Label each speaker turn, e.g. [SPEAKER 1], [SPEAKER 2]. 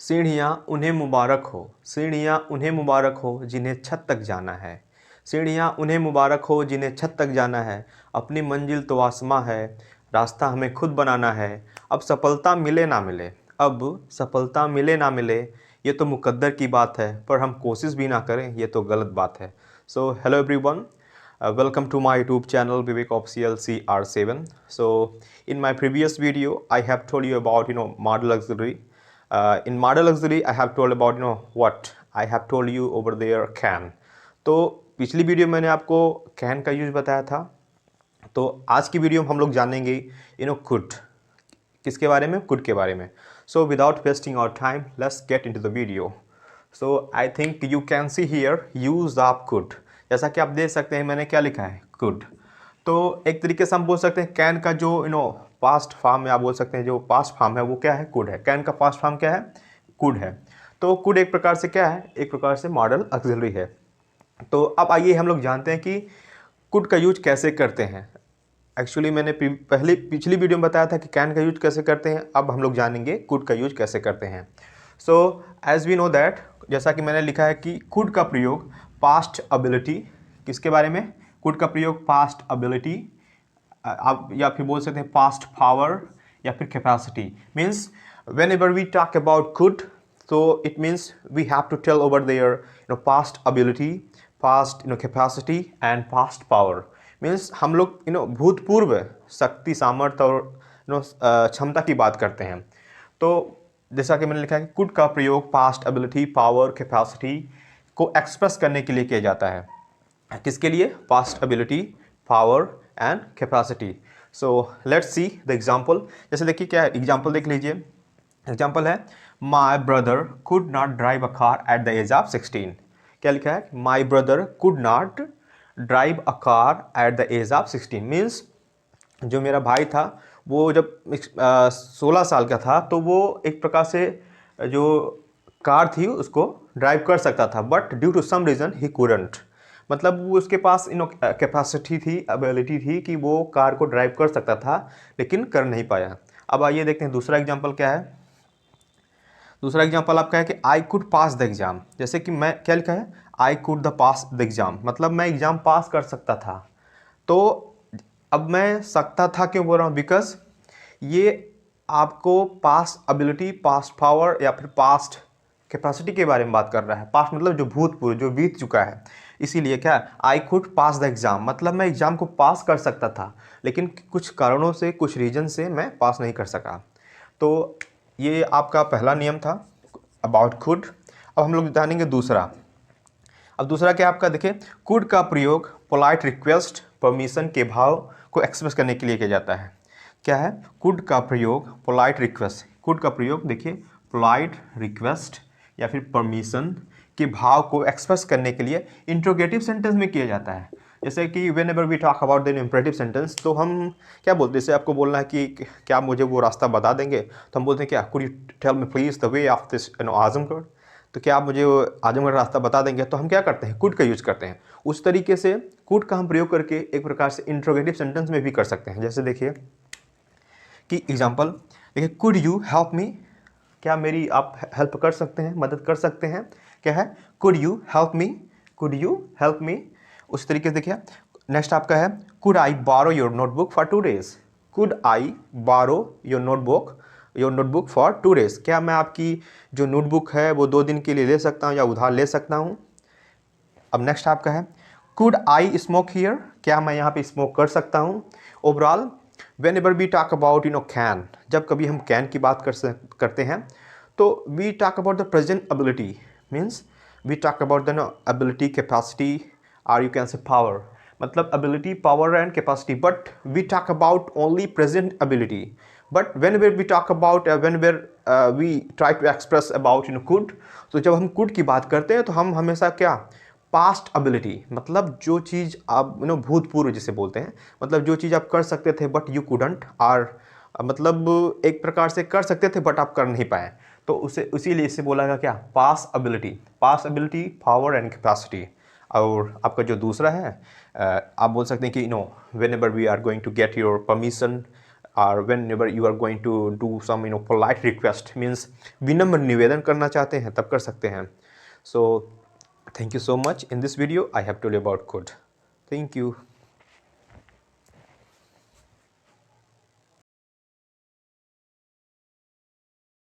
[SPEAKER 1] सीढ़ियाँ उन्हें मुबारक हो, सीढ़ियाँ उन्हें मुबारक हो जिन्हें छत तक जाना है। सीढ़ियाँ उन्हें मुबारक हो जिन्हें छत तक जाना है। अपनी मंजिल तो आसमां है, रास्ता हमें खुद बनाना है। अब सफलता मिले ना मिले, अब सफलता मिले ना मिले, ये तो मुकद्दर की बात है, पर हम कोशिश भी ना करें ये तो गलत बात है। So hello everyone, welcome to my YouTube channel Vivek Official CR7. So in my previous video I have told you about model luxury. In model luxury I have told about what I have told you over there can. तो पिछली video मैंने आपको can का use बताया था। तो आज की वीडियो में हम लोग जानेंगे कुड। किसके बारे में? कुड के बारे में। So without wasting our time let's get into the video. So I think you can see here use of could. जैसा कि आप देख सकते हैं मैंने क्या लिखा है, कुड। तो एक तरीके से हम बोल सकते हैं कैन का जो पास्ट फॉर्म में आप बोल सकते हैं, जो पास्ट फॉर्म है वो क्या है? कुड है। कैन का पास्ट फॉर्म क्या है? कुड है। तो कुड एक प्रकार से क्या है? एक प्रकार से मॉडल ऑक्सिलरी है। तो अब आइए हम लोग जानते हैं कि कुड का यूज कैसे करते हैं। एक्चुअली मैंने पिछली वीडियो में बताया था कि कैन का यूज कैसे करते हैं। अब हम लोग जानेंगे कुड का यूज कैसे करते हैं। So as we know that, जैसा कि मैंने लिखा है कि कुड का प्रयोग पास्ट एबिलिटी, किसके बारे में? कुड का प्रयोग पास्ट एबिलिटी, आप या फिर बोल सकते हैं पास्ट पावर या फिर capacity. Means whenever we talk about could, so it means we have to tell over their past ability, past capacity and past power. Means हम लोग भूतपूर्व शक्ति, सामर्थ्य और क्षमता की बात करते हैं। तो जैसा कि मैंने लिखा है कि कुड का प्रयोग पास्ट एबिलिटी, पावर, कैपेसिटी को एक्सप्रेस करने के लिए किया जाता है। किसके लिए? Past ability, power and capacity. So let's see the example. जैसे देखिए क्या है, एग्जाम्पल देख लीजिए। एग्जाम्पल है my brother could not drive a car at the age of 16। क्या लिखा है? My brother could not drive a car at the age of 16। Means जो मेरा भाई था वो जब 16 साल का था तो वो एक प्रकार से जो कार थी उसको ड्राइव कर सकता था, but due to some reason he couldn't. मतलब वो उसके पास कैपेसिटी थी, एबिलिटी थी कि वो कार को ड्राइव कर सकता था, लेकिन कर नहीं पाया। अब आइए देखते हैं दूसरा एग्जाम्पल क्या है। दूसरा एग्जाम्पल आपका है कि I could pass the exam. जैसे कि मैं क्या लिखा है? I could the pass the exam, मतलब मैं एग्जाम पास कर सकता था। तो अब मैं सकता था क्यों बोल रहा हूँ? बिकॉज ये आपको पास एबिलिटी, पास्ट पावर या फिर पास्ट कैपेसिटी के बारे में बात कर रहा है। पास्ट मतलब जो भूतपूर्व, जो बीत चुका है। इसीलिए क्या I could pass the exam, मतलब मैं एग्ज़ाम को पास कर सकता था, लेकिन कुछ कारणों से, कुछ रीजन से मैं पास नहीं कर सका। तो ये आपका पहला नियम था अबाउट कुड। अब हम लोग जानेंगे दूसरा। अब दूसरा क्या आपका? देखिए, कुड का प्रयोग पोलाइट रिक्वेस्ट, परमिशन के भाव को एक्सप्रेस करने के लिए किया जाता है। क्या है? कुड का प्रयोग पोलाइट रिक्वेस्ट। कुड का प्रयोग देखिए पोलाइट रिक्वेस्ट या फिर परमिशन के भाव को एक्सप्रेस करने के लिए इंट्रोगेटिव सेंटेंस में किया जाता है। जैसे कि whenever we talk about the imperative sentence, तो हम क्या बोलते हैं? जैसे आपको बोलना है कि क्या आप मुझे वो रास्ता बता देंगे, तो हम बोलते हैं क्या? Could you tell me please the way of this Azamgarh. तो क्या आप मुझे वो आजमगढ़ रास्ता बता देंगे? तो हम क्या करते हैं? कुड का यूज करते हैं। उस तरीके से कुड का हम प्रयोग करके एक प्रकार से इंट्रोगेटिव सेंटेंस में भी कर सकते हैं। जैसे देखिए कि एग्जाम्पल देखिए, कुड यू हेल्प मी, क्या मेरी आप हेल्प कर सकते हैं, मदद कर सकते हैं? क्या है? Could you help me, could you help me. उस तरीके से देखिए नेक्स्ट आपका है कुड आई बारो your notebook for 2 days। Could I बारो योर नोटबुक फॉर 2 days। क्या मैं आपकी जो नोटबुक है वो 2 दिन के लिए ले सकता हूँ या उधार ले सकता हूँ? अब नेक्स्ट आपका है कुड आई स्मोक हियर, क्या मैं यहाँ पे स्मोक कर सकता हूँ? Overall whenever we talk about can, जब कभी हम कैन की बात करते हैं तो we talk about the present ability. Means we talk about the ability, capacity और यू कैन से पावर। मतलब ability, power and capacity, but we talk about only present ability. But whenever we talk about whenever we try to express about could, तो जब हम could की बात करते हैं तो हम हमेशा क्या? पास्ट एबिलिटी, मतलब जो चीज़ आप भूतपूर्व जिसे बोलते हैं, मतलब जो चीज़ आप कर सकते थे बट यू कुडंट, और मतलब एक प्रकार से कर सकते थे बट आप कर नहीं पाए, तो उसे इसीलिए इससे बोला गया क्या? Past ability. Past ability, power and capacity. और आपका जो दूसरा है आप बोल सकते हैं कि whenever we are going to get your permission और whenever you are going to do some polite request, means विनम्र निवेदन करना चाहते हैं तब कर सकते हैं। So thank you so much. In this video I have told about could। Thank you.